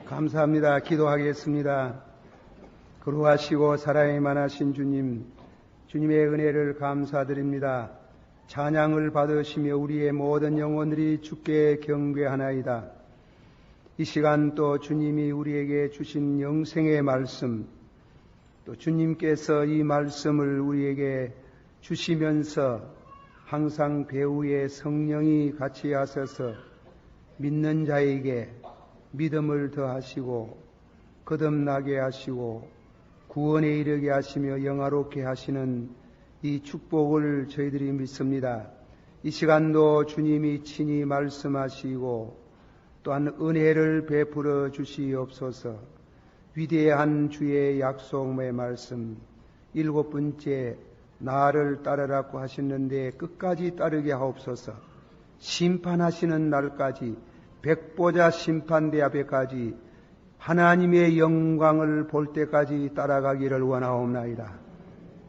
감사합니다. 기도하겠습니다. 거룩하시고 사랑이 많으신 주님, 주님의 은혜를 감사드립니다. 찬양을 받으시며 우리의 모든 영혼들이 주께 경배하나이다. 이 시간 또 주님이 우리에게 주신 영생의 말씀, 또 주님께서 이 말씀을 우리에게 주시면서 항상 배후에 성령이 같이 하셔서 믿는 자에게 믿음을 더하시고 거듭나게 하시고 구원에 이르게 하시며 영화롭게 하시는 이 축복을 저희들이 믿습니다. 이 시간도 주님이 친히 말씀하시고 또한 은혜를 베풀어 주시옵소서. 위대한 주의 약속의 말씀 7번째, 나를 따르라고 하셨는데 끝까지 따르게 하옵소서. 심판하시는 날까지, 백보자 심판대 앞에까지 하나님의 영광을 볼 때까지 따라가기를 원하옵나이다.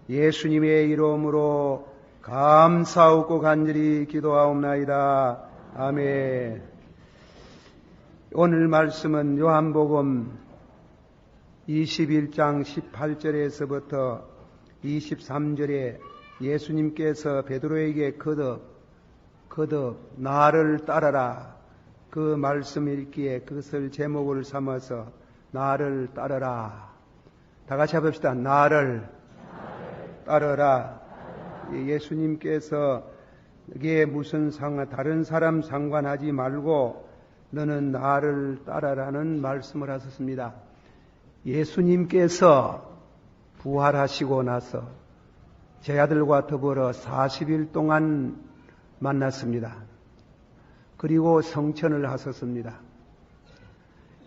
예수님의 이름으로 감사하고 간절히 기도하옵나이다. 아멘. 오늘 말씀은 요한복음 21장 18절에서부터 23절에 예수님께서 베드로에게 거듭 나를 따르라 그 말씀일기에 그것을 제목을 삼아서 나를 따르라. 다 같이 해봅시다. 나를 따르라. 예수님께서 이게 무슨 다른 사람 상관하지 말고 너는 나를 따르라는 말씀을 하셨습니다. 예수님께서 부활하시고 나서 제 아들과 더불어 40일 동안 만났습니다. 그리고 성천을 하셨습니다.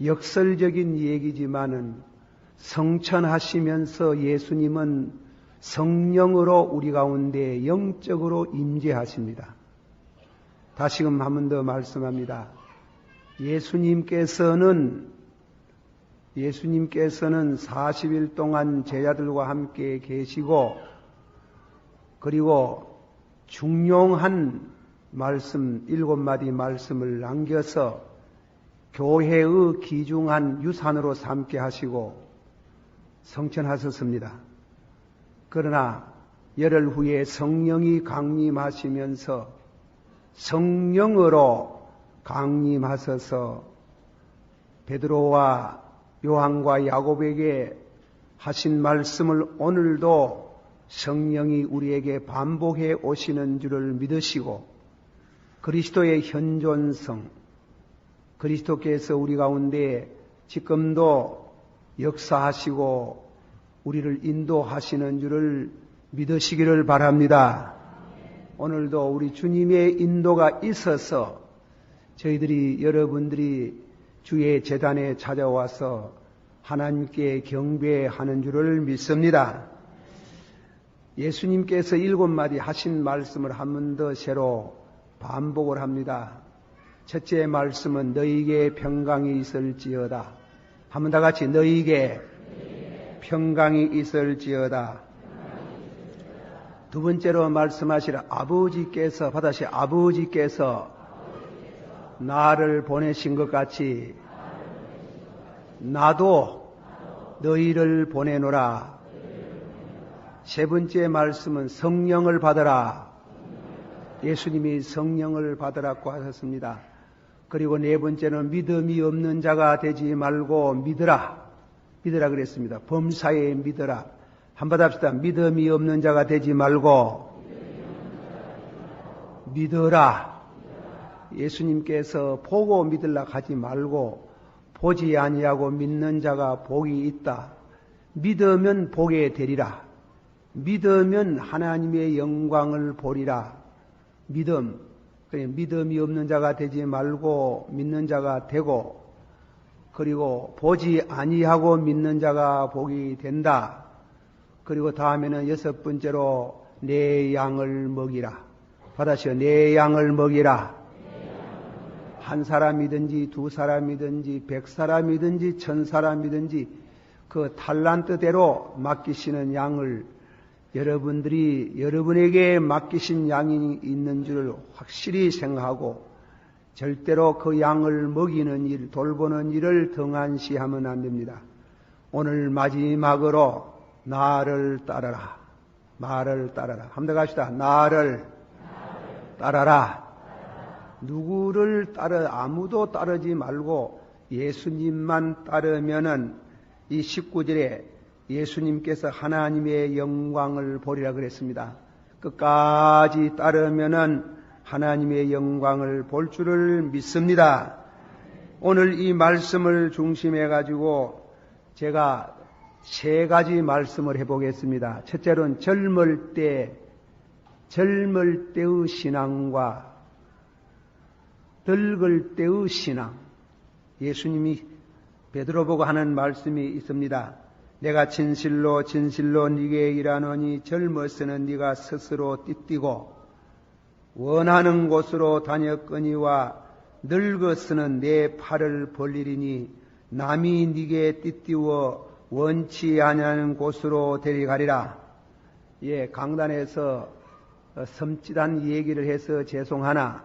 역설적인 얘기지만은 성천하시면서 예수님은 성령으로 우리 가운데 영적으로 임재하십니다. 다시금 한 번 더 말씀합니다. 예수님께서는 40일 동안 제자들과 함께 계시고 그리고 중용한 말씀 7마디 말씀을 남겨서 교회의 귀중한 유산으로 삼게 하시고 성천하셨습니다. 그러나 열흘 후에 성령이 강림하시면서 성령으로 강림하셔서 베드로와 요한과 야곱에게 하신 말씀을 오늘도 성령이 우리에게 반복해 오시는 줄을 믿으시고 그리스도의 현존성, 그리스도께서 우리 가운데 지금도 역사하시고 우리를 인도하시는 줄을 믿으시기를 바랍니다. 오늘도 우리 주님의 인도가 있어서 저희들이 여러분들이 주의 제단에 찾아와서 하나님께 경배하는 줄을 믿습니다. 예수님께서 7마디 하신 말씀을 한 번 더 새로 반복을 합니다. 첫째 말씀은 너희에게 평강이 있을지어다. 한 번 다 같이 너희에게 평강이 있을지어다. 두 번째로 말씀하시라 아버지께서 받아시 아버지께서 나를 보내신 것 같이 나도 너희를 보내노라. 세 번째 말씀은 성령을 받으라. 예수님이 성령을 받으라고 하셨습니다. 그리고 네 번째는 믿음이 없는 자가 되지 말고 믿으라. 믿으라 그랬습니다. 범사에 믿으라. 한번 합시다. 믿음이 없는 자가 되지 말고 믿으라. 예수님께서 보고 믿으려 하지 말고 보지 아니하고 믿는 자가 복이 있다. 믿으면 보게 되리라. 믿으면 하나님의 영광을 보리라. 믿음이 없는 자가 되지 말고 믿는 자가 되고 그리고 보지 아니하고 믿는 자가 복이 된다. 그리고 다음에는 6번째로 내 양을 먹이라. 받아시오. 내 양을 먹이라. 한 사람이든지 두 사람이든지 100사람이든지 1000사람이든지 그 탈란트대로 맡기시는 양을 여러분들이 여러분에게 맡기신 양이 있는 줄을 확실히 생각하고 절대로 그 양을 먹이는 일, 돌보는 일을 등한시하면 안 됩니다. 오늘 마지막으로 나를 따르라. 나를 따르라. 한번 더 갑시다. 나를 따르라. 누구를 아무도 따르지 말고 예수님만 따르면은 이 19절에 예수님께서 하나님의 영광을 보리라 그랬습니다. 끝까지 따르면은 하나님의 영광을 볼 줄을 믿습니다. 오늘 이 말씀을 중심해 가지고 제가 3가지 말씀을 해보겠습니다. 첫째로는 젊을 때의 신앙과 늙을 때의 신앙. 예수님이 베드로 보고 하는 말씀이 있습니다. 내가 진실로 진실로 네게 이르노니 젊어서는 네가 스스로 띠띠고 원하는 곳으로 다녔거니와 늙어서는 내 팔을 벌리리니 남이 네게 띠띠워 원치 아니하는 곳으로 데려가리라. 예, 강단에서 섬찟한 얘기를 해서 죄송하나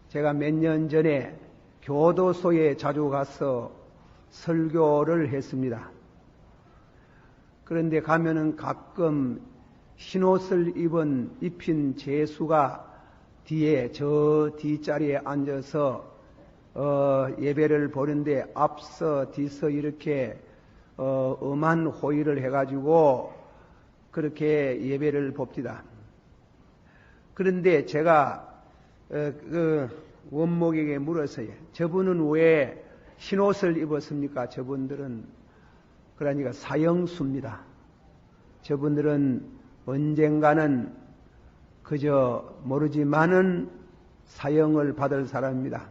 제가 몇 년 전에 교도소에 자주 가서 설교를 했습니다. 그런데 가면은 가끔 흰옷을 입힌 제수가 뒤에 저 뒷자리에 앉아서 예배를 보는데 앞서 뒤서 이렇게 엄한 호의를 해가지고 그렇게 예배를 봅니다. 그런데 제가 그 원목에게 물었어요. 저분은 왜 흰옷을 입었습니까? 저분들은 그러니까 사형수입니다. 저분들은 언젠가는 그저 모르지만은 사형을 받을 사람입니다.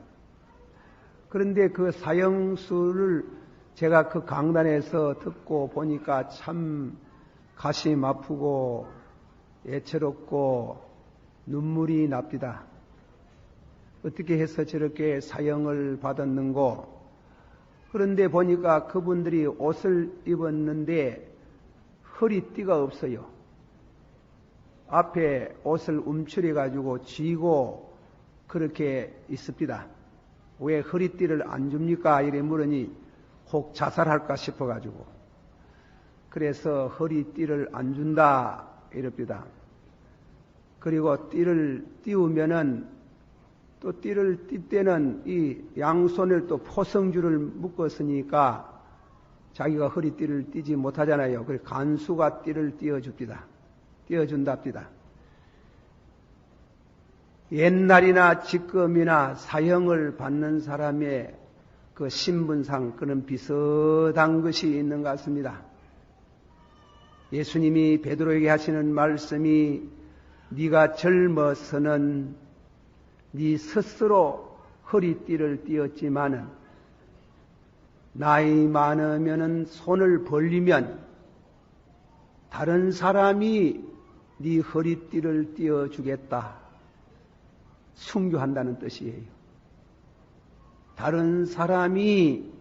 그런데 그 사형수를 제가 그 강단에서 듣고 보니까 참 가슴 아프고 애처롭고 눈물이 납니다. 어떻게 해서 저렇게 사형을 받았는고? 그런데 보니까 그분들이 옷을 입었는데 허리띠가 없어요. 앞에 옷을 움츠려가지고 쥐고 그렇게 있습니다. 왜 허리띠를 안 줍니까? 이래 물으니 혹 자살할까 싶어가지고. 그래서 허리띠를 안 준다 이럽니다. 그리고 띠를 띄우면은 또 띠를 띌 때는 이 양손을 또 포성줄을 묶었으니까 자기가 허리띠를 띠지 못하잖아요. 그래서 간수가 띠를 띄워줍니다. 띄워준답니다. 옛날이나 지금이나 사형을 받는 사람의 그 신분상 그런 비슷한 것이 있는 것 같습니다. 예수님이 베드로에게 하시는 말씀이 네가 젊어서는 네 스스로 허리띠를 띄었지만은 나이 많으면은 손을 벌리면 다른 사람이 네 허리띠를 띄워주겠다. 순교한다는 뜻이에요. 다른 사람이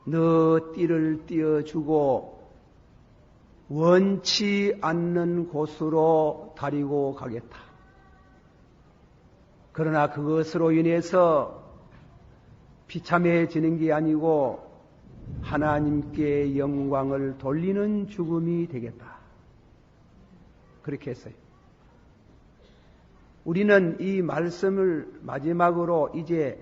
너 띠를 띄워주고 원치 않는 곳으로 다리고 가겠다. 그러나 그것으로 인해서 비참해지는 게 아니고 하나님께 영광을 돌리는 죽음이 되겠다. 그렇게 했어요. 우리는 이 말씀을 마지막으로 이제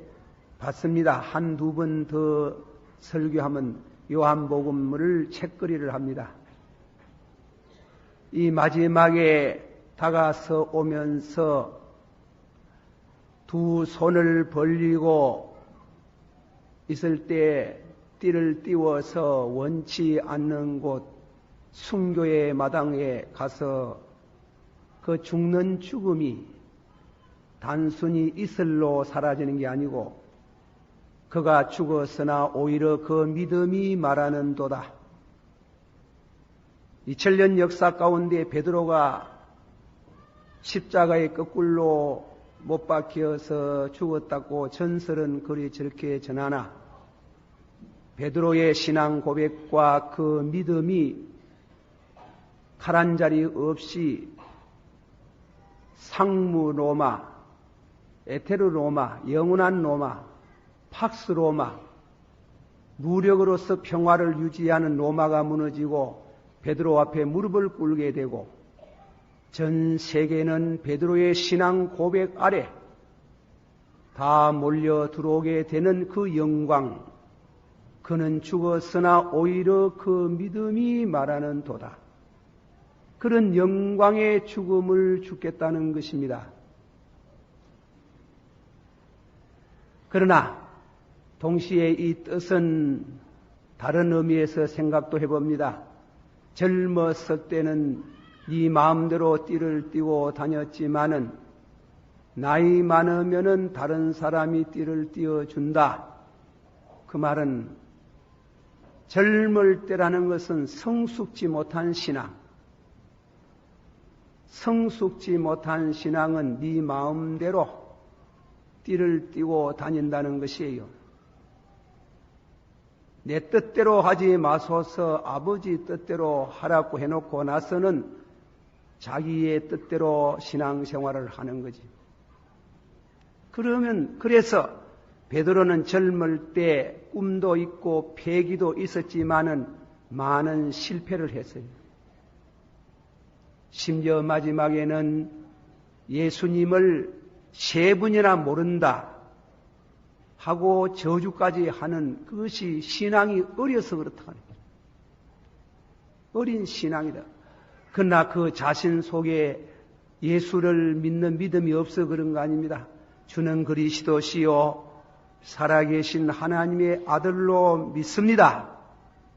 받습니다. 한두 번 더 설교하면 요한복음을 책거리를 합니다. 이 마지막에 다가서 오면서 두 손을 벌리고 있을 때 띠를 띄워서 원치 않는 곳 순교의 마당에 가서 그 죽는 죽음이 단순히 이슬로 사라지는 게 아니고 그가 죽었으나 오히려 그 믿음이 말하는도다. 2000년 역사 가운데 베드로가 십자가에 거꾸로 못 박혀서 죽었다고 전설은 그리 저렇게 전하나 베드로의 신앙 고백과 그 믿음이 칼 한 자리 없이 상무 로마 에테르 로마, 영원한 로마, 팍스 로마, 무력으로서 평화를 유지하는 로마가 무너지고 베드로 앞에 무릎을 꿇게 되고 전 세계는 베드로의 신앙 고백 아래 다 몰려 들어오게 되는 그 영광, 그는 죽었으나 오히려 그 믿음이 말하는 도다. 그런 영광의 죽음을 죽겠다는 것입니다. 그러나 동시에 이 뜻은 다른 의미에서 생각도 해봅니다. 젊었을 때는 네 마음대로 띠를 띠고 다녔지만은 나이 많으면은 다른 사람이 띠를 띠어준다. 그 말은 젊을 때라는 것은 성숙지 못한 신앙, 성숙지 못한 신앙은 네 마음대로 띠를 띠고 다닌다는 것이에요. 내 뜻대로 하지 마소서 아버지 뜻대로 하라고 해놓고 나서는 자기의 뜻대로 신앙생활을 하는 거지. 그래서 베드로는 젊을 때 꿈도 있고 패기도 있었지만은 많은 실패를 했어요. 심지어 마지막에는 예수님을 3분이나 모른다 하고 저주까지 하는 그것이 신앙이 어려서 그렇다 하는 거예요. 어린 신앙이다. 그러나 그 자신 속에 예수를 믿는 믿음이 없어 그런 거 아닙니다. 주는 그리스도시요 살아계신 하나님의 아들로 믿습니다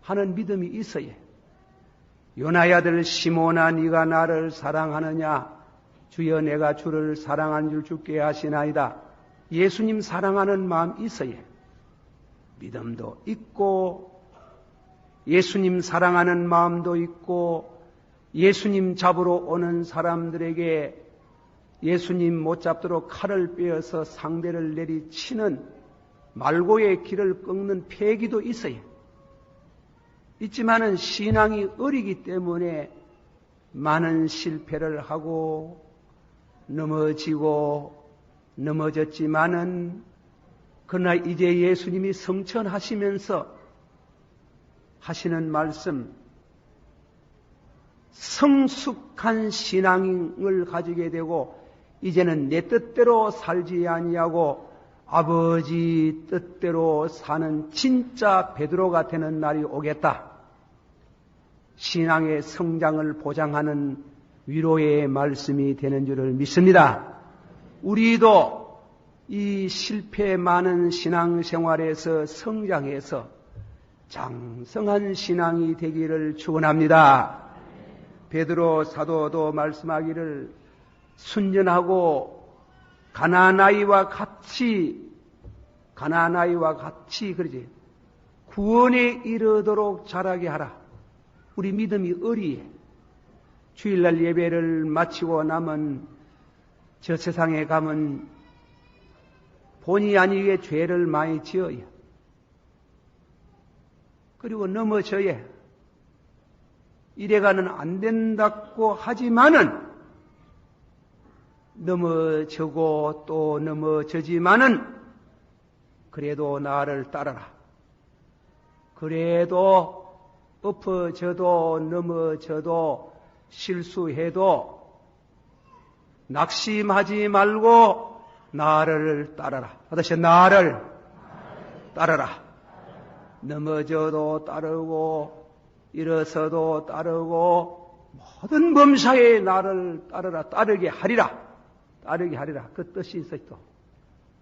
하는 믿음이 있어야. 요나의 아들 시몬아 네가 나를 사랑하느냐? 주여 내가 주를 사랑한 줄 주께 하시나이다. 예수님 사랑하는 마음 있어야. 믿음도 있고 예수님 사랑하는 마음도 있고 예수님 잡으러 오는 사람들에게 예수님 못 잡도록 칼을 빼어서 상대를 내리치는 말고의 길을 꺾는 패기도 있어요. 있지만은 신앙이 어리기 때문에 많은 실패를 하고 넘어졌지만은 그러나 이제 예수님이 성천하시면서 하시는 말씀, 성숙한 신앙을 가지게 되고 이제는 내 뜻대로 살지 아니하고 아버지 뜻대로 사는 진짜 베드로가 되는 날이 오겠다. 신앙의 성장을 보장하는 위로의 말씀이 되는 줄을 믿습니다. 우리도 이 실패 많은 신앙생활에서 성장해서 장성한 신앙이 되기를 축원합니다. 베드로 사도도 말씀하기를 순전하고 가나안아이와 같이 그러지 구원에 이르도록 자라게 하라. 우리 믿음이 어리에 주일날 예배를 마치고 나면 저 세상에 가면 본의 아니게 죄를 많이 지어요. 그리고 넘어져야 이래가는 안 된다고 하지만은 넘어지고 또 넘어지지만은 그래도 나를 따라라. 그래도 엎어져도 넘어져도 실수해도 낙심하지 말고 나를 따라라. 다시 나를 따라라. 넘어져도 따르고 일어서도 따르고 모든 범사에 나를 따르라. 따르게 하리라. 그 뜻이 있어요.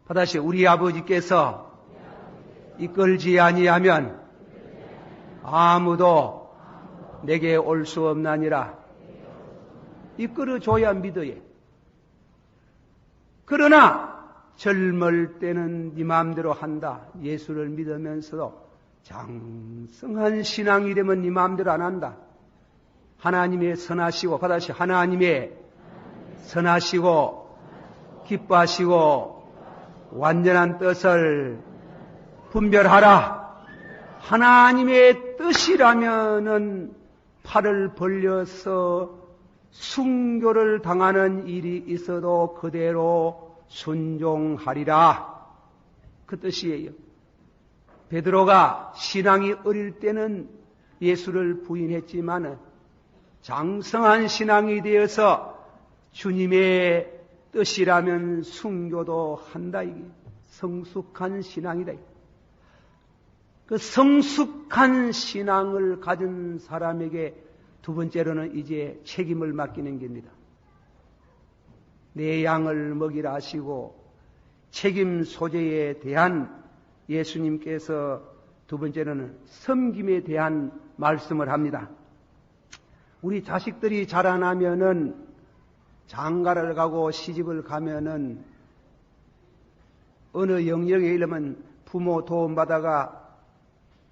또 다시 우리 아버지께서 이끌지 아니하면 아무도 내게 올 수 없나니라. 이끌어줘야 믿어요. 그러나 젊을 때는 네 마음대로 한다. 예수를 믿으면서도 장성한 신앙이 되면 네 마음대로 안 한다. 하나님의 선하시고 다시 하나님의 선하시고 기뻐하시고 완전한 뜻을 분별하라. 하나님의 뜻이라면은 팔을 벌려서 순교를 당하는 일이 있어도 그대로 순종하리라. 그 뜻이에요. 베드로가 신앙이 어릴 때는 예수를 부인했지만 장성한 신앙이 되어서 주님의 뜻이라면 순교도 한다. 이게 성숙한 신앙이다. 그 성숙한 신앙을 가진 사람에게 두 번째로는 이제 책임을 맡기는 겁니다. 내 양을 먹이라 하시고 책임 소재에 대한 예수님께서 두 번째로는 섬김에 대한 말씀을 합니다. 우리 자식들이 자라나면은 장가를 가고 시집을 가면은 어느 영역에 이르면 부모 도움받아가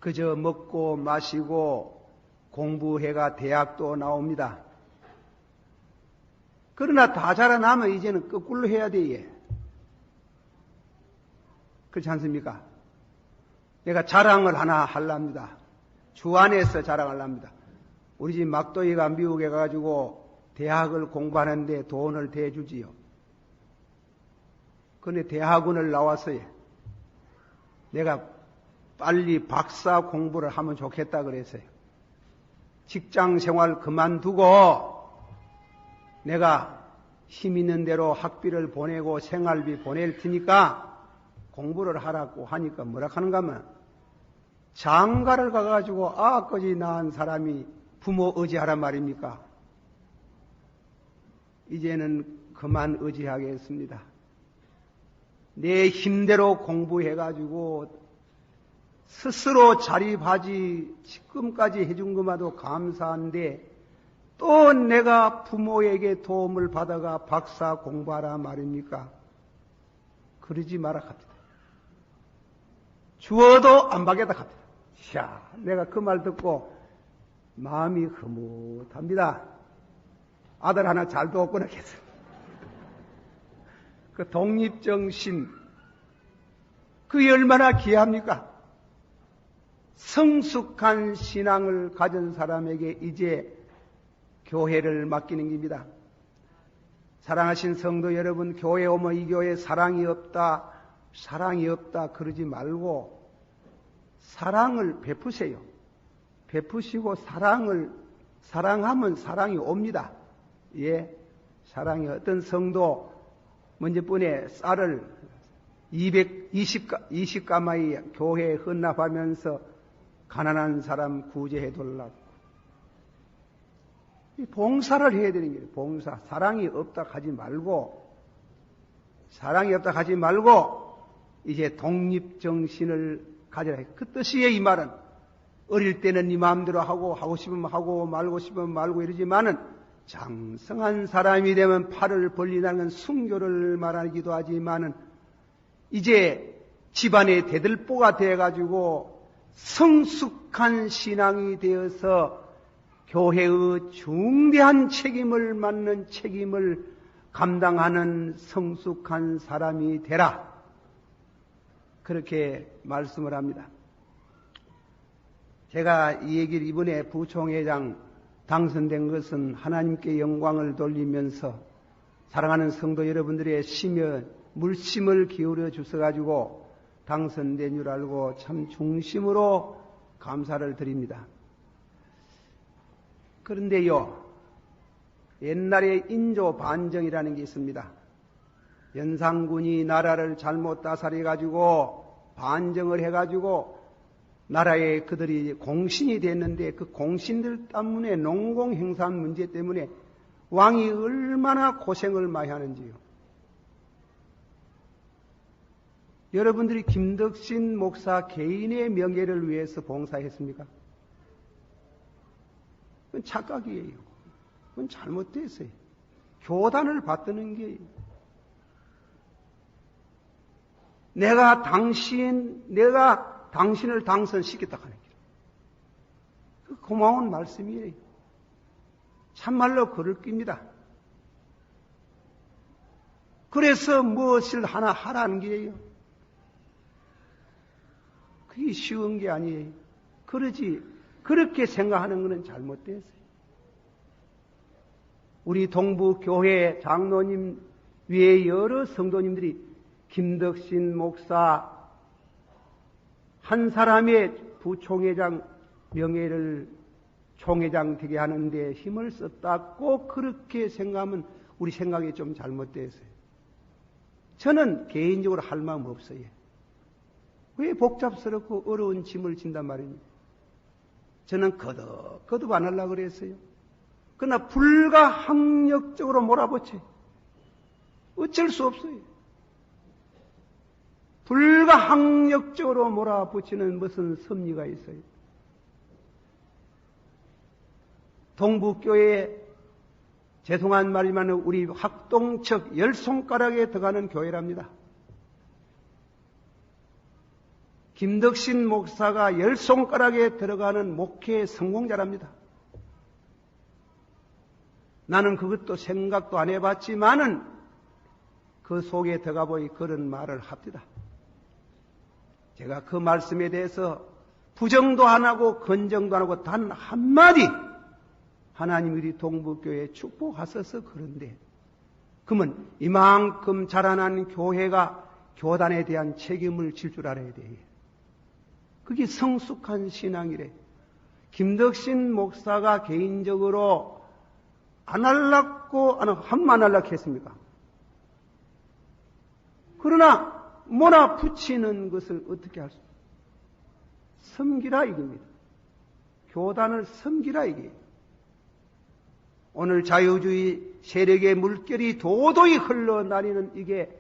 그저 먹고 마시고 공부해가 대학도 나옵니다. 그러나 다 자라나면 이제는 거꾸로 해야 돼. 예. 그렇지 않습니까? 내가 자랑을 하나 하랍니다. 주 안에서 자랑을 합니다. 우리 집 막도이가 미국에 가가지고 대학을 공부하는데 돈을 대주지요. 그런데 대학원을 나와서요. 내가 빨리 박사 공부를 하면 좋겠다 그랬어요. 직장 생활 그만두고 내가 힘 있는 대로 학비를 보내고 생활비 보낼 테니까 공부를 하라고 하니까 뭐라 하는가 하면 장가를 가가지고 아까지 낳은 사람이 부모 의지하란 말입니까? 이제는 그만 의지하겠습니다. 내 힘대로 공부해가지고 스스로 자립하지 지금까지 해준 것마도 감사한데 또 내가 부모에게 도움을 받아가 박사 공부하라 말입니까? 그러지 마라 합니다. 주어도 안 받겠다 합니다. 자, 내가 그 말 듣고 마음이 흐뭇합니다. 아들 하나 잘 두었구나 했어요. 그 독립정신, 그게 얼마나 귀합니까? 성숙한 신앙을 가진 사람에게 이제 교회를 맡기는 겁니다. 사랑하신 성도 여러분, 교회 오면 이 교회에 사랑이 없다 그러지 말고 사랑을 베푸세요. 베푸시고 사랑하면 사랑이 옵니다. 예, 사랑이 어떤 성도 먼저번에 쌀을 20가마이 교회에 헌납하면서 가난한 사람 구제해 달라고. 봉사를 해야 되는 거예요. 봉사. 사랑이 없다 하지 말고 이제 독립정신을 가져라. 그 뜻이에요. 이 말은 어릴 때는 네 마음대로 하고 싶으면 하고 말고 싶으면 말고 이러지만은 장성한 사람이 되면 팔을 벌린다는 건 순교를 말하기도 하지만은 이제 집안의 대들보가 돼가지고 성숙한 신앙이 되어서 교회의 중대한 책임을 맡는 책임을 감당하는 성숙한 사람이 되라. 그렇게 말씀을 합니다. 제가 이 얘기를 이번에 부총회장 당선된 것은 하나님께 영광을 돌리면서 사랑하는 성도 여러분들의 심여 물심을 기울여 주셔가지고 당선된 줄 알고 참 중심으로 감사를 드립니다. 그런데요, 옛날에 인조 반정이라는 게 있습니다. 연산군이 나라를 잘못 다스려가지고 반정을 해가지고 나라에 그들이 공신이 됐는데 그 공신들 때문에 농공행산 문제 때문에 왕이 얼마나 고생을 많이 하는지요. 여러분들이 김덕신 목사 개인의 명예를 위해서 봉사했습니까? 그건 착각이에요. 그건 잘못됐어요. 교단을 받드는 게 내가 당신을 당선시켰다 하는 게 그 고마운 말씀이에요. 참말로 그럴 겁니다. 그래서 무엇을 하나 하라는 게예요. 그게 쉬운 게 아니에요. 그렇게 생각하는 것은 잘못됐어요. 우리 동부교회 장로님 위에 여러 성도님들이 김덕신 목사 한 사람의 부총회장 명예를 총회장 되게 하는데 힘을 썼다. 꼭 그렇게 생각하면 우리 생각이 좀 잘못되어 있어요. 저는 개인적으로 할 마음 없어요. 왜 복잡스럽고 어려운 짐을 진단 말입니까? 저는 거듭 안 하려고 그랬어요. 그러나 불가항력적으로 몰아붙여. 어쩔 수 없어요. 불가항력적으로 몰아붙이는 무슨 섭리가 있어요. 동북교회, 죄송한 말이지만 우리 학동척 10손가락에 들어가는 교회랍니다. 김덕신 목사가 10손가락에 들어가는 목회 성공자랍니다. 나는 그것도 생각도 안 해봤지만은 그 속에 들어가 보니 그런 말을 합니다. 제가 그 말씀에 대해서 부정도 안 하고 건정도 안 하고 단 한마디 하나님 우리 동북교회에 축복하셔서 그런데 그러면 이만큼 자라난 교회가 교단에 대한 책임을 질 줄 알아야 돼요. 그게 성숙한 신앙이래. 김덕신 목사가 개인적으로 안 할라고 한 번 안 할라고 했습니까? 그러나 몰아붙이는 것을 어떻게 할 수? 섬기라 이겁니다. 교단을 섬기라 이게. 오늘 자유주의 세력의 물결이 도도히 흘러다니는 이게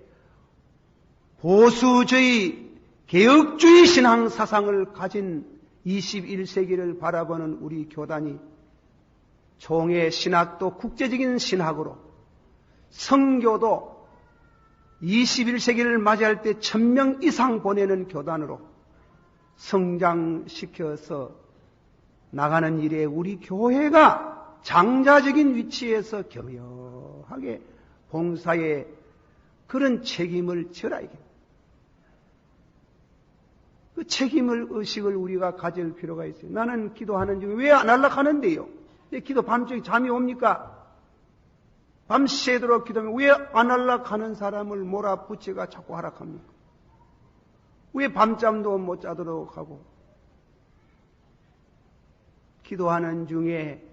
보수주의 개혁주의 신앙 사상을 가진 21세기를 바라보는 우리 교단이 총회 신학도 국제적인 신학으로 선교도 21세기를 맞이할 때 1000명 이상 보내는 교단으로 성장시켜서 나가는 일에 우리 교회가 장자적인 위치에서 겸허하게 봉사에 그런 책임을 져라 이게. 그 책임을 의식을 우리가 가질 필요가 있어요. 나는 기도하는 중에 왜 안 하려고 하는데요? 기도 밤중에 잠이 옵니까? 밤새도록 기도하면 왜 안 하려고 하는 사람을 몰아붙여가 자꾸 하락합니까? 왜 밤잠도 못 자도록 하고? 기도하는 중에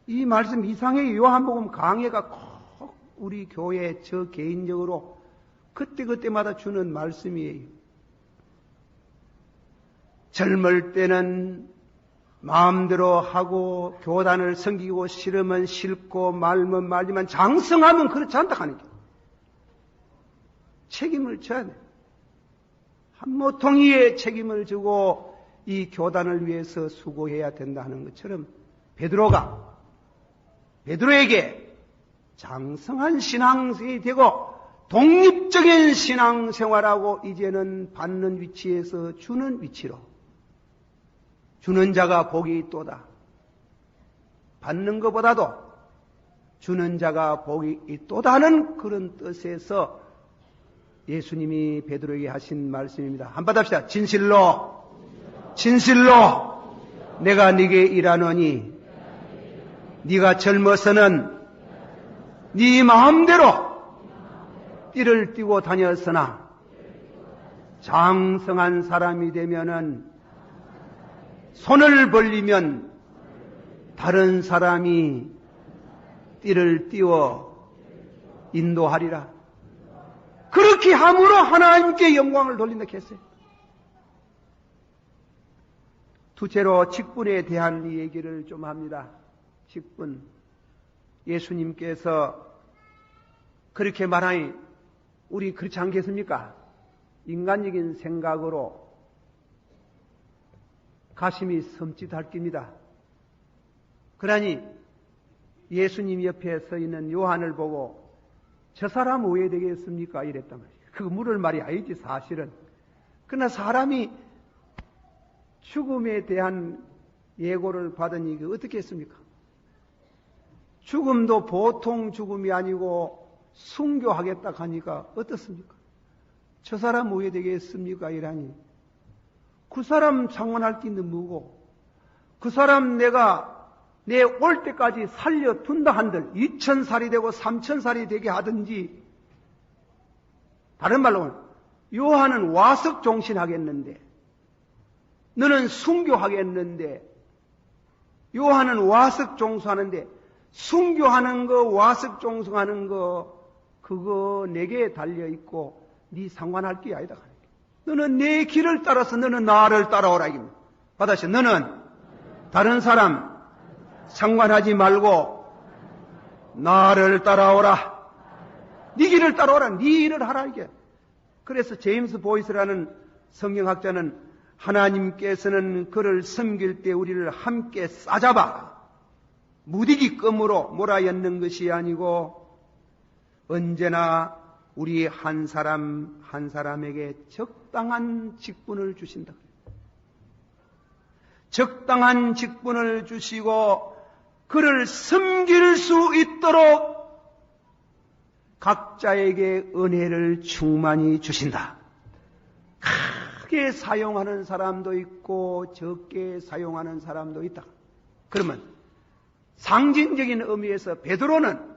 이 말씀 이상의 요한복음 강해가 꼭 우리 교회 저 개인적으로 그때그때마다 주는 말씀이에요. 젊을 때는 마음대로 하고 교단을 섬기고 싫으면 싫고 말면 말지만 장성하면 그렇지 않다 하는 게 책임을 져야 돼. 한모통이의 책임을 지고 이 교단을 위해서 수고해야 된다 하는 것처럼 베드로에게 장성한 신앙생활이 되고 독립적인 신앙생활하고 이제는 받는 위치에서 주는 위치로 주는 자가 복이 있도다. 받는 것보다도 주는 자가 복이 있도다 하는 그런 뜻에서 예수님이 베드로에게 하신 말씀입니다. 한번 합시다. 진실로 내가 네게 일하노니 네가 젊어서는 네 마음대로 띠를 띠고 다녔으나 장성한 사람이 되면은 손을 벌리면 다른 사람이 띠를 띄워 인도하리라. 그렇게 함으로 하나님께 영광을 돌린다 했어요. 두째로 직분에 대한 얘기를 좀 합니다. 직분. 예수님께서 그렇게 말하니 우리 그렇지 않겠습니까? 인간적인 생각으로 가슴이 섬찟할 겁니다. 그러니 예수님 옆에 서 있는 요한을 보고 저 사람 왜 되겠습니까? 이랬단 말이에요. 그거 물을 말이 아니지 사실은. 그러나 사람이 죽음에 대한 예고를 받으니 이게 어떻게 했습니까? 죽음도 보통 죽음이 아니고 순교하겠다 하니까 어떻습니까? 저 사람 왜 되겠습니까? 이라니 그 사람 상관할 게 있는 뭐고 그 사람 내가 내 올 때까지 살려둔다 한들 2000살이 되고 3000살이 되게 하든지 다른 말로 요한은 와석 종신하겠는데, 너는 순교하겠는데, 요한은 와석 종수하는데, 순교하는 거, 와석 종수하는 거, 그거 내게 달려있고, 네 상관할 게 아니다. 너는 내 길을 따라서 너는 나를 따라오라. 이깁니다. 받아시, 너는 다른 사람 상관하지 말고 나를 따라오라. 네 길을 따라오라. 네 일을 하라. 이게. 그래서 제임스 보이스라는 성경학자는 하나님께서는 그를 섬길 때 우리를 함께 싸잡아 무디기끔으로 몰아였는 것이 아니고 언제나 우리 한 사람 한 사람에게 적당한 직분을 주신다. 적당한 직분을 주시고 그를 섬길 수 있도록 각자에게 은혜를 충만히 주신다. 크게 사용하는 사람도 있고 적게 사용하는 사람도 있다. 그러면 상징적인 의미에서 베드로는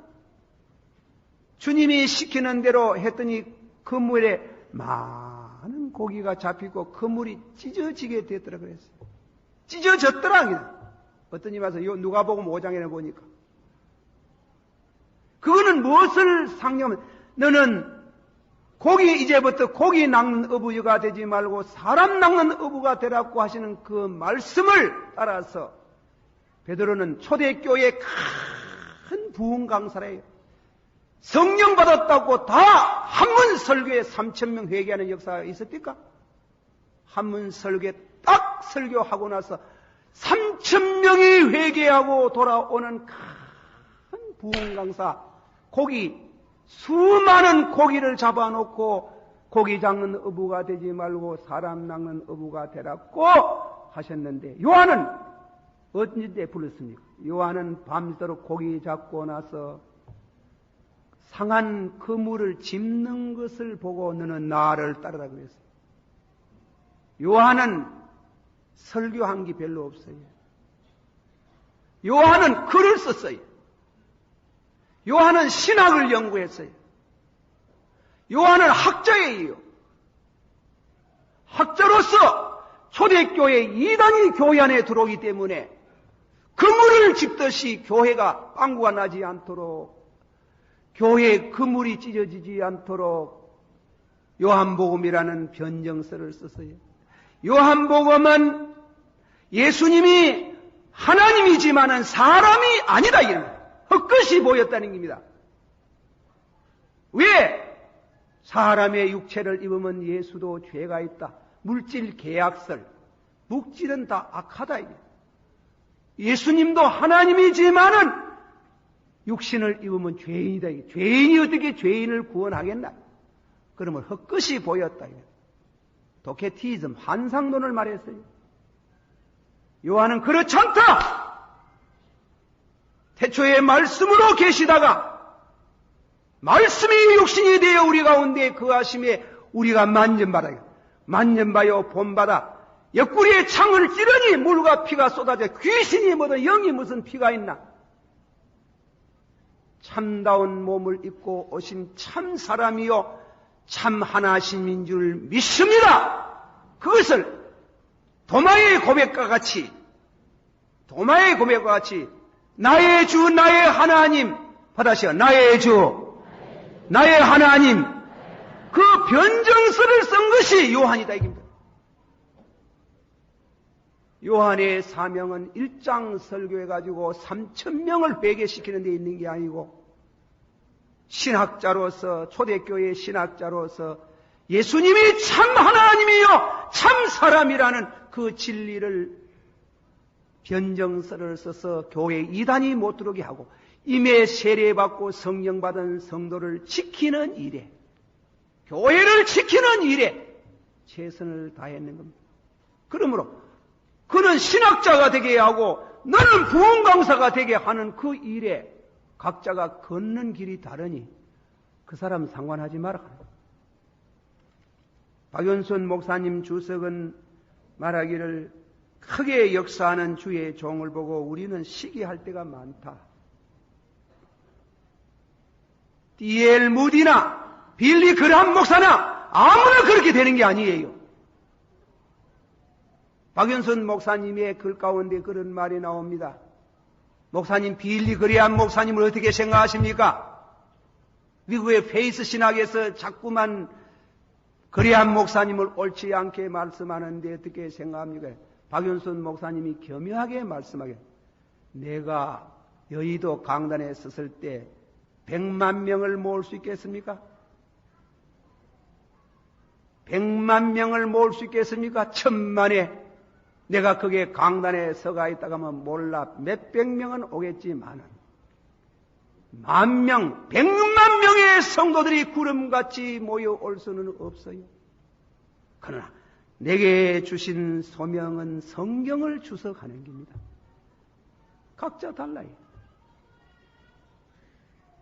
주님이 시키는 대로 했더니 그물에 많은 고기가 잡히고 그물이 찢어지게 됐더라 그랬어요. 찢어졌더라. 어떤 님 와서 누가복음 5장에 보니까 그거는 무엇을 상징하면 너는 이제부터 고기 낚는 어부가 되지 말고 사람 낚는 어부가 되라고 하시는 그 말씀을 따라서 베드로는 초대교회의 큰 부흥 강사래요. 성령 받았다고 다 한문 설교에 3,000명 회개하는 역사가 있었을까? 한문 설교에 딱 설교하고 나서 3,000명이 회개하고 돌아오는 큰 부흥 강사. 수많은 고기를 잡아놓고 고기 잡는 어부가 되지 말고 사람 낚는 어부가 되라고 하셨는데 요한은 언제 불렀습니까? 요한은 밤새도록 고기 잡고 나서 상한 그물을 짚는 것을 보고 너는 나를 따르라 그랬어요. 요한은 설교한 게 별로 없어요. 요한은 글을 썼어요. 요한은 신학을 연구했어요. 요한은 학자예요. 학자로서 초대교회 이단이 교회 안에 들어오기 때문에 그물을 짚듯이 교회가 빵구가 나지 않도록 교회의 그물이 찢어지지 않도록 요한복음이라는 변정서를 썼어요. 요한복음은 예수님이 하나님이지만은 사람이 아니다 이런 헛것이 보였다는 겁니다. 왜? 사람의 육체를 입으면 예수도 죄가 있다. 물질 계약설, 묵질은 다 악하다. 예수님도 하나님이지만은 육신을 입으면 죄인이다. 죄인이 어떻게 죄인을 구원하겠나? 그러면 헛것이 보였다. 도케티즘, 환상론을 말했어요. 요한은 그렇지 않다. 태초에 말씀으로 계시다가 말씀이 육신이 되어 우리 가운데 거하심에 우리가 만전바요 본바다 옆구리에 창을 찌르니 물과 피가 쏟아져 귀신이 뭐든 영이 무슨 피가 있나? 참다운 몸을 입고 오신 참 사람이요 참 하나심인 줄 믿습니다. 그것을 도마의 고백과 같이 나의 주 나의 하나님 받아시오. 나의 주 나의 하나님 그 변정서를 쓴 것이 요한이다 이깁니다. 요한의 사명은 1장 설교해가지고 3,000명을 회개시키는 데 있는 게 아니고 신학자로서 초대교회의 신학자로서 예수님이 참 하나님이요 참 사람이라는 그 진리를 변정서를 써서 교회 이단이 못 들어오게 하고 임의 세례받고 성령 받은 성도를 지키는 일에 교회를 지키는 일에 최선을 다했는 겁니다. 그러므로 그는 신학자가 되게 하고 너는 부흥 강사가 되게 하는 그 일에 각자가 걷는 길이 다르니 그 사람 상관하지 마라. 박윤순 목사님 주석은 말하기를 크게 역사하는 주의 종을 보고 우리는 시기할 때가 많다. D.L. 무디나 빌리 그레함 목사나 아무나 그렇게 되는 게 아니에요. 박윤선 목사님의 글 가운데 그런 말이 나옵니다. 목사님, 빌리 그레함 목사님을 어떻게 생각하십니까? 미국의 페이스 신학에서 자꾸만 그레함 목사님을 옳지 않게 말씀하는데 어떻게 생각합니까? 박윤선 목사님이 교묘하게 말씀하게, 내가 여의도 강단에 섰을 때 100만 명을 모을 수 있겠습니까? 100만 명을 모을 수 있겠습니까? 1000만에 내가 거기에 강단에 서가 있다가 하면 몰라 몇백 명은 오겠지만은 10,000명, 100만 명의 성도들이 구름같이 모여올 수는 없어요. 그러나 내게 주신 소명은 성경을 주석하는 겁니다. 각자 달라요.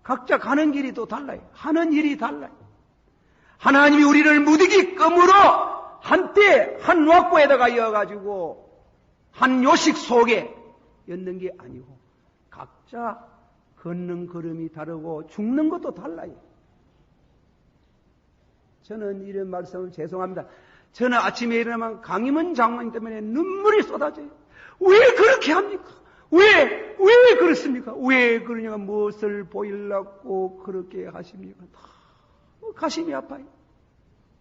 각자 가는 길이 또 달라요. 하는 일이 달라요. 하나님이 우리를 무디기끔으로 한때 한 왁구에다가 이어가지고 한 요식 속에 였는 게 아니고 각자 걷는 걸음이 다르고 죽는 것도 달라요. 저는 이런 말씀을 죄송합니다. 저는 아침에 일어나면 강임은 장로님 때문에 눈물이 쏟아져요. 왜 그렇게 합니까? 왜 그렇습니까? 왜 그러냐가 무엇을 보이려고 그렇게 하십니까? 가슴이 아파요.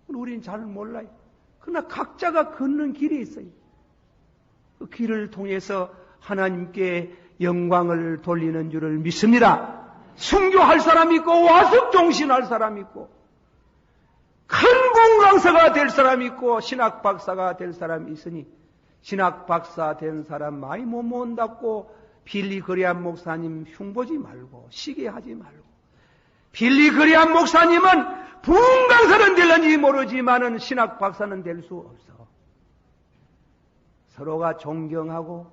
우리는 잘 몰라요. 그러나 각자가 걷는 길이 있어요. 그 길을 통해서 하나님께 영광을 돌리는 줄을 믿습니다. 순교할 사람이 있고 와석종신할 사람이 있고 큰 공강사가 될 사람이 있고 신학 박사가 될 사람이 있으니 신학 박사 된 사람 많이 못 모은다고 빌리 그레함 목사님 흉보지 말고 시기하지 말고, 빌리 그레함 목사님은 부흥 강사는 될는지 모르지만은 신학 박사는 될 수 없어. 서로가 존경하고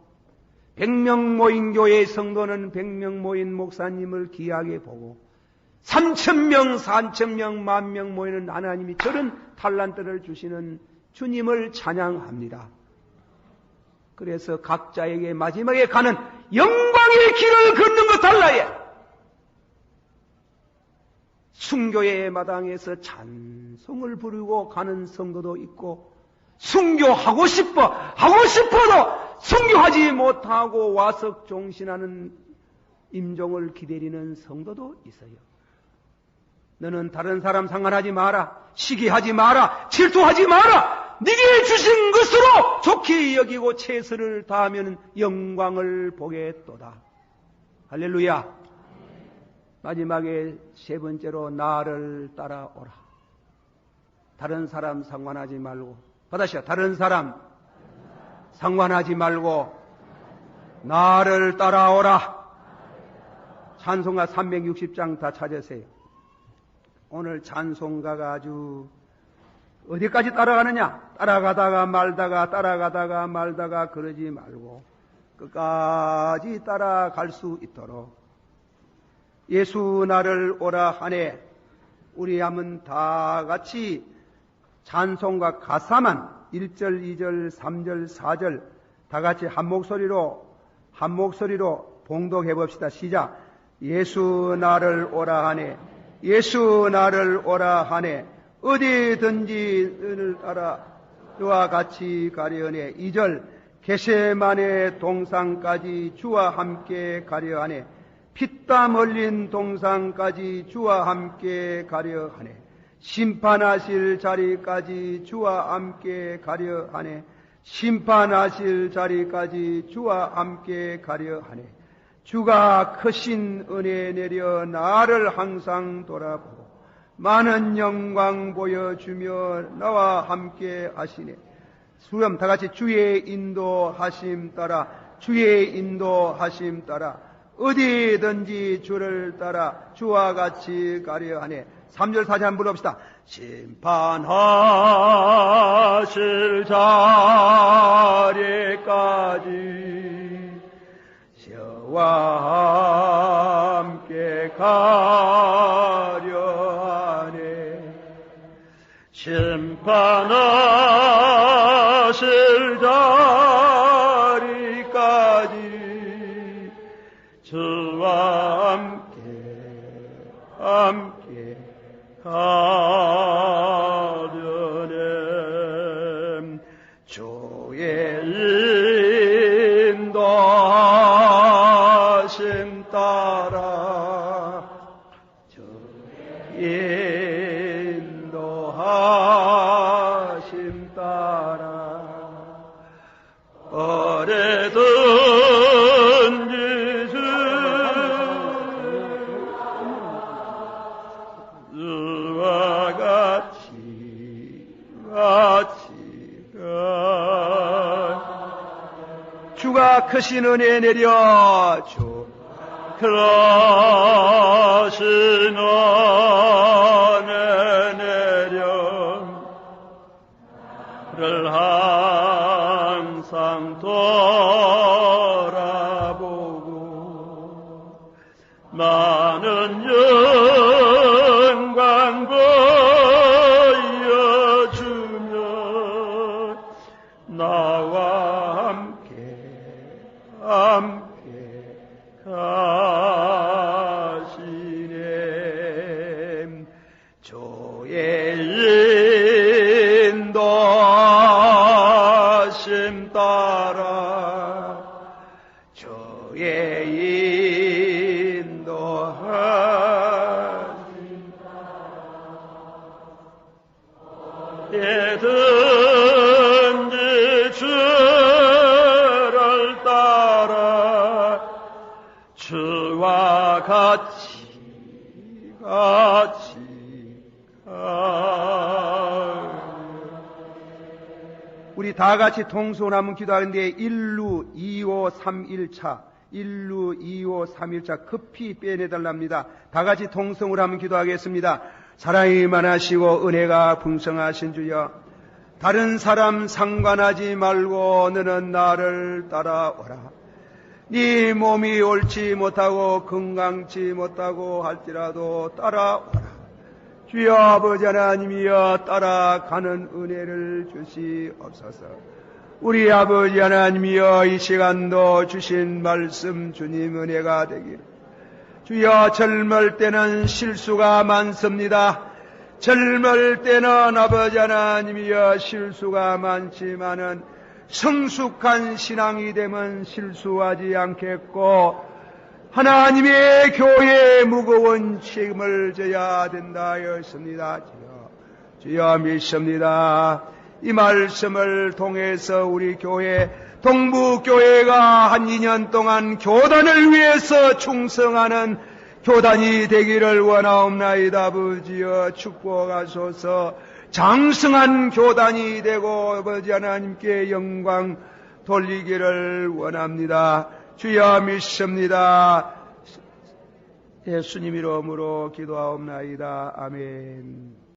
100명 모인 교회의 성도는 100명 모인 목사님을 귀하게 보고 3,000명, 4,000명, 10,000명 모이는 하나님이 저런 탈란트를 주시는 주님을 찬양합니다. 그래서 각자에게 마지막에 가는 영광의 길을 걷는 것 달라요. 순교의 마당에서 찬송을 부르고 가는 성도도 있고, 순교하고 싶어도 순교하지 못하고 와석 종신하는 임종을 기다리는 성도도 있어요. 너는 다른 사람 상관하지 마라. 시기하지 마라. 질투하지 마라. 네게 주신 것으로 좋게 여기고 최선을 다하면 영광을 보겠도다. 할렐루야. 마지막에 세 번째로 나를 따라오라. 다른 사람 상관하지 말고, 받으시오. 다른 사람 상관하지 말고 나를 따라오라. 찬송가 360장 다 찾으세요. 오늘 찬송가가 아주 어디까지 따라가느냐? 따라가다가 말다가 그러지 말고 끝까지 따라갈 수 있도록 예수 나를 오라 하네. 우리 한번 다 같이 찬송가 가사만 1절, 2절, 3절, 4절 다 같이 한 목소리로 봉독해 봅시다. 시작. 예수 나를 오라 하네. 예수 나를 오라 하네. 어디든지 너를 따라 주와 같이 가려하네. 2절. 겟세마네 동산까지 주와 함께 가려하네. 피땀 흘린 동산까지 주와 함께 가려하네. 심판하실 자리까지 주와 함께 가려하네. 심판하실 자리까지 주와 함께 가려하네. 주가 크신 은혜 내려 나를 항상 돌아보고 많은 영광 보여주며 나와 함께 하시네. 수렴 다같이 주의 인도하심 따라 어디든지 주를 따라 주와 같이 가려하네. 3절 4절 한번 불러봅시다. 심판하실 자리까지 저와 함께 가려하네. 심판하실 자리까지 저와 함께 가려하네. 인도하심 따라 인도하심 따라 어디든지 주와 같이 주가 크신 은혜 내려 주 크신 은혜 내려 를 항상 돌아보고 많은 영광 보여주며 나와 함께 가시네. 주의 인도하심 따라 주의 인도하심 어디든지 주를 따라 주와 같이 우리 다 같이 통성을 한번 기도하는데 1루 2호 3일차 1루 2호 3일차 급히 빼내달랍니다. 다 같이 통성을 한번 기도하겠습니다. 사랑이 많으시고 은혜가 풍성하신 주여, 다른 사람 상관하지 말고 너는 나를 따라오라. 네 몸이 옳지 못하고 건강치 못하고 할지라도 따라오라. 주여 아버지 하나님이여 따라가는 은혜를 주시옵소서. 우리 아버지 하나님이여 이 시간도 주신 말씀 주님 은혜가 되기를. 주여 젊을 때는 실수가 많습니다. 젊을 때는 아버지 하나님이여 실수가 많지만은 성숙한 신앙이 되면 실수하지 않겠고 하나님의 교회에 무거운 책임을 져야 된다 하였습니다. 주여 믿습니다. 이 말씀을 통해서 우리 교회 동부교회가 한 2년 동안 교단을 위해서 충성하는 교단이 되기를 원하옵나이다. 아버지여 축복하소서. 장성한 교단이 되고 아버지 하나님께 영광 돌리기를 원합니다. 주여 믿습니다. 예수님 이름으로 기도하옵나이다. 아멘.